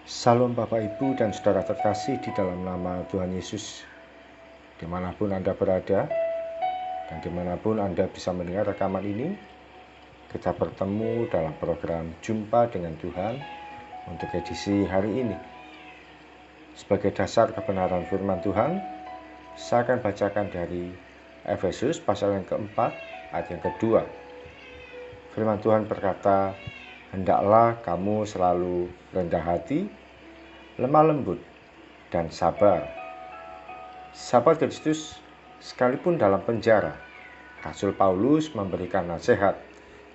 Salam Bapak Ibu dan Saudara terkasih di dalam nama Tuhan Yesus. Dimanapun Anda berada dan dimanapun Anda bisa mendengar rekaman ini, kita bertemu dalam program Jumpa dengan Tuhan untuk edisi hari ini. Sebagai dasar kebenaran firman Tuhan, saya akan bacakan dari Efesus pasal yang keempat ayat yang kedua. Firman Tuhan berkata, "Hendaklah kamu selalu rendah hati, lemah lembut, dan sabar." Sahabat Kristus, sekalipun dalam penjara, Rasul Paulus memberikan nasihat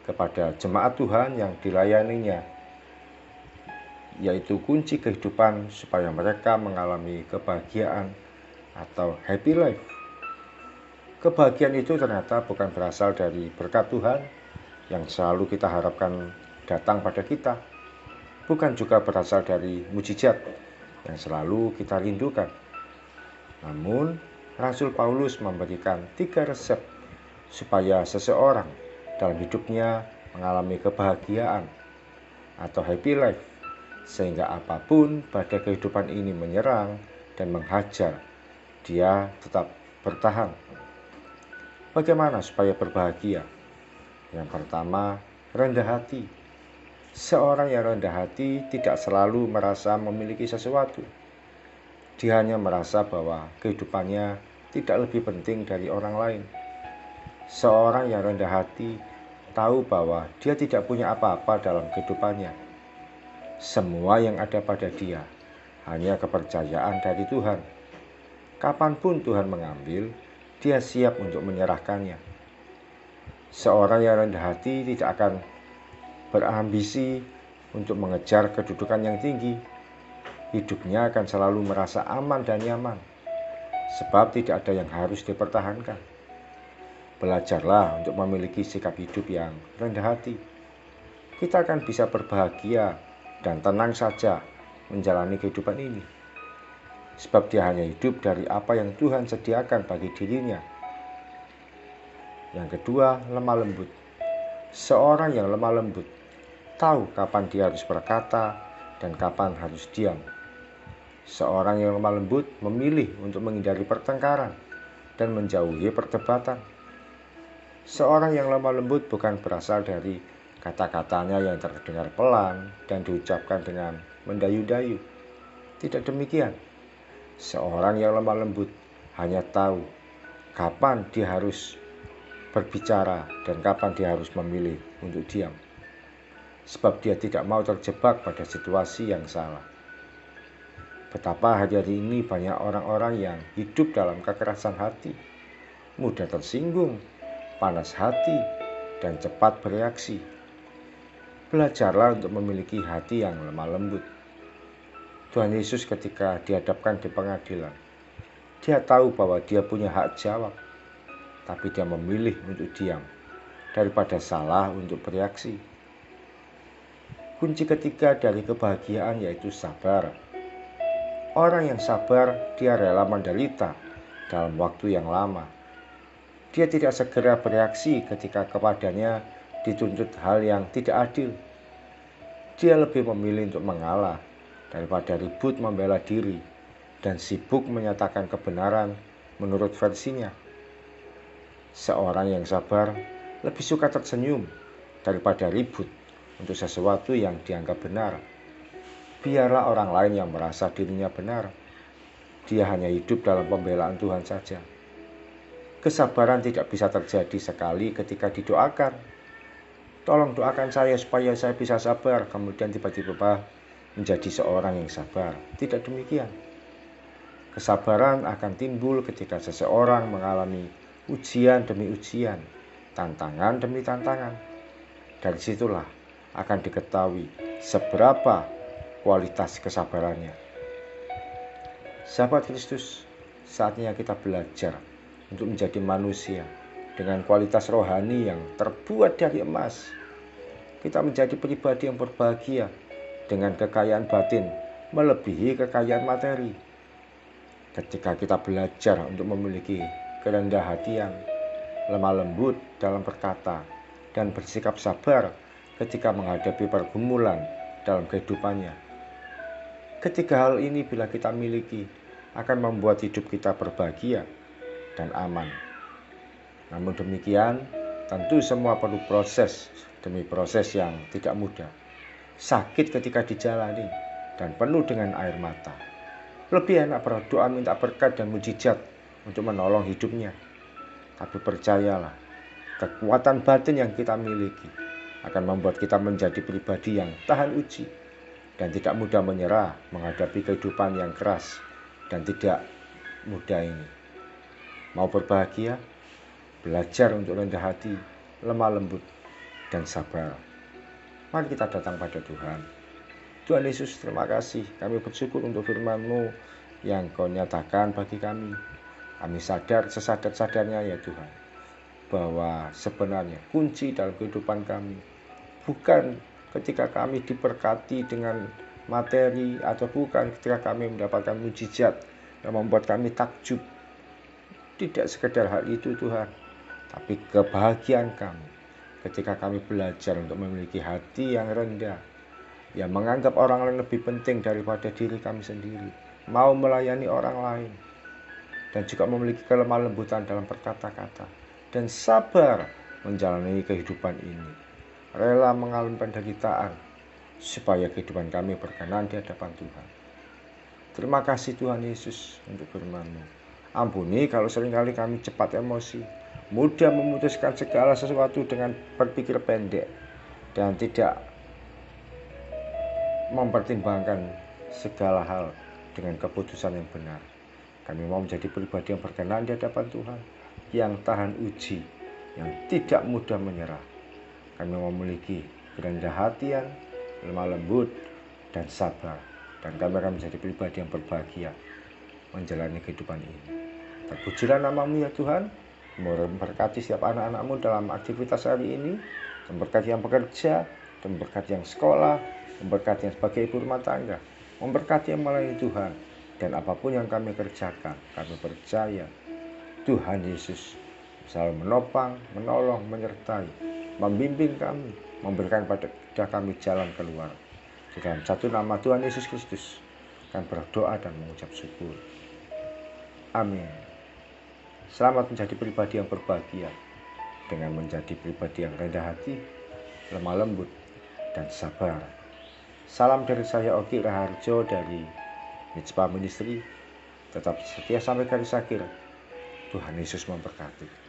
kepada jemaat Tuhan yang dilayaninya, yaitu kunci kehidupan supaya mereka mengalami kebahagiaan atau happy life. Kebahagiaan itu ternyata bukan berasal dari berkat Tuhan yang selalu kita harapkan datang pada kita, bukan juga berasal dari mujizat yang selalu kita rindukan. Namun, Rasul Paulus memberikan 3 resep supaya seseorang dalam hidupnya mengalami kebahagiaan atau happy life, sehingga apapun badai kehidupan ini menyerang dan menghajar, dia tetap bertahan. Bagaimana supaya berbahagia? Yang pertama, rendah hati. Seorang yang rendah hati tidak selalu merasa memiliki sesuatu. Dia hanya merasa bahwa kehidupannya tidak lebih penting dari orang lain. Seorang yang rendah hati tahu bahwa dia tidak punya apa-apa dalam kehidupannya. Semua yang ada pada dia hanya kepercayaan dari Tuhan. Kapanpun Tuhan mengambil, dia siap untuk menyerahkannya. Seorang yang rendah hati tidak akan berambisi untuk mengejar kedudukan yang tinggi. Hidupnya akan selalu merasa aman dan nyaman, sebab tidak ada yang harus dipertahankan. Belajarlah untuk memiliki sikap hidup yang rendah hati. Kita akan bisa berbahagia dan tenang saja menjalani kehidupan ini, sebab dia hanya hidup dari apa yang Tuhan sediakan bagi dirinya. Yang kedua, lemah lembut. Seorang yang lemah lembut tahu kapan dia harus berkata dan kapan harus diam. Seorang yang lemah lembut memilih untuk menghindari pertengkaran dan menjauhi perdebatan. Seorang yang lemah lembut bukan berasal dari kata-katanya yang terdengar pelan dan diucapkan dengan mendayu-dayu. Tidak demikian. Seorang yang lemah lembut hanya tahu kapan dia harus berbicara dan kapan dia harus memilih untuk diam, sebab dia tidak mau terjebak pada situasi yang salah. Betapa hari-hari ini banyak orang-orang yang hidup dalam kekerasan hati, mudah tersinggung, panas hati, dan cepat bereaksi. Belajarlah untuk memiliki hati yang lemah lembut. Tuhan Yesus ketika dihadapkan di pengadilan, dia tahu bahwa dia punya hak jawab, tapi dia memilih untuk diam daripada salah untuk bereaksi. Kunci ketiga dari kebahagiaan yaitu sabar. Orang yang sabar, dia rela menderita dalam waktu yang lama. Dia tidak segera bereaksi ketika kepadanya dituntut hal yang tidak adil. Dia lebih memilih untuk mengalah daripada ribut membela diri dan sibuk menyatakan kebenaran menurut versinya. Seorang yang sabar lebih suka tersenyum daripada ribut untuk sesuatu yang dianggap benar. Biarlah orang lain yang merasa dirinya benar. Dia hanya hidup dalam pembelaan Tuhan saja. Kesabaran tidak bisa terjadi sekali ketika didoakan. Tolong doakan saya supaya saya bisa sabar, kemudian tiba-tiba menjadi seorang yang sabar. Tidak demikian. Kesabaran akan timbul ketika seseorang mengalami ujian demi ujian, tantangan demi tantangan. Dari situlah akan diketahui seberapa kualitas kesabarannya. Sahabat Kristus, saatnya kita belajar untuk menjadi manusia dengan kualitas rohani yang terbuat dari emas. Kita menjadi pribadi yang berbahagia dengan kekayaan batin melebihi kekayaan materi. Ketika kita belajar untuk memiliki kerendah hatian, lemah lembut dalam berkata, dan bersikap sabar ketika menghadapi pergumulan dalam kehidupannya, Ketiga hal ini bila kita miliki akan membuat hidup kita berbahagia dan aman. Namun demikian, tentu semua perlu proses demi proses yang tidak mudah. Sakit ketika dijalani dan penuh dengan air mata. Lebih enak berdoa minta berkat dan mujizat untuk menolong hidupnya. Tapi percayalah, kekuatan batin yang kita miliki akan membuat kita menjadi pribadi yang tahan uji dan tidak mudah menyerah menghadapi kehidupan yang keras dan tidak mudah ini. Mau berbahagia? Belajar untuk rendah hati, lemah lembut, dan sabar. Mari kita datang pada Tuhan. Tuhan Yesus, terima kasih. Kami bersyukur untuk firman-Mu yang Kau nyatakan bagi kami. Kami sadar sesadar-sadarnya ya Tuhan, bahwa sebenarnya kunci dalam kehidupan kami bukan ketika kami diberkati dengan materi atau bukan ketika kami mendapatkan mujizat yang membuat kami takjub. Tidak sekedar hal itu Tuhan, tapi kebahagiaan kami ketika kami belajar untuk memiliki hati yang rendah, yang menganggap orang lain lebih penting daripada diri kami sendiri, mau melayani orang lain, dan juga memiliki kelemah lembutan dalam berkata-kata, dan sabar menjalani kehidupan ini, rela mengalami penderitaan, supaya kehidupan kami berkenan di hadapan Tuhan. Terima kasih Tuhan Yesus untuk firman-Mu. Ampuni kalau seringkali kami cepat emosi, mudah memutuskan segala sesuatu dengan berpikir pendek, dan tidak mempertimbangkan segala hal dengan keputusan yang benar. Kami mau menjadi pribadi yang berkenan di hadapan Tuhan, yang tahan uji, yang tidak mudah menyerah. Kami mau memiliki kerendahan hatian, lemah lembut, dan sabar. Dan kami akan menjadi pribadi yang berbahagia menjalani kehidupan ini. Terpujilah nama-Mu ya Tuhan. Memberkati setiap anak-anak-Mu dalam aktivitas hari ini, memberkati yang bekerja, memberkati yang sekolah, memberkati yang sebagai ibu rumah tangga, memberkati yang melayani Tuhan. Dan apapun yang kami kerjakan, kami percaya Tuhan Yesus selalu menopang, menolong, menyertai, membimbing kami, memberikan pada kami jalan keluar. Di dalam satu nama Tuhan Yesus Kristus, kami berdoa dan mengucap syukur. Amin. Selamat menjadi pribadi yang berbahagia dengan menjadi pribadi yang rendah hati, lemah lembut, dan sabar. Salam dari saya Ogi Raharjo dari Mitspa Ministry. Tetap setia sampai garis akhir. Tuhan Yesus memberkati.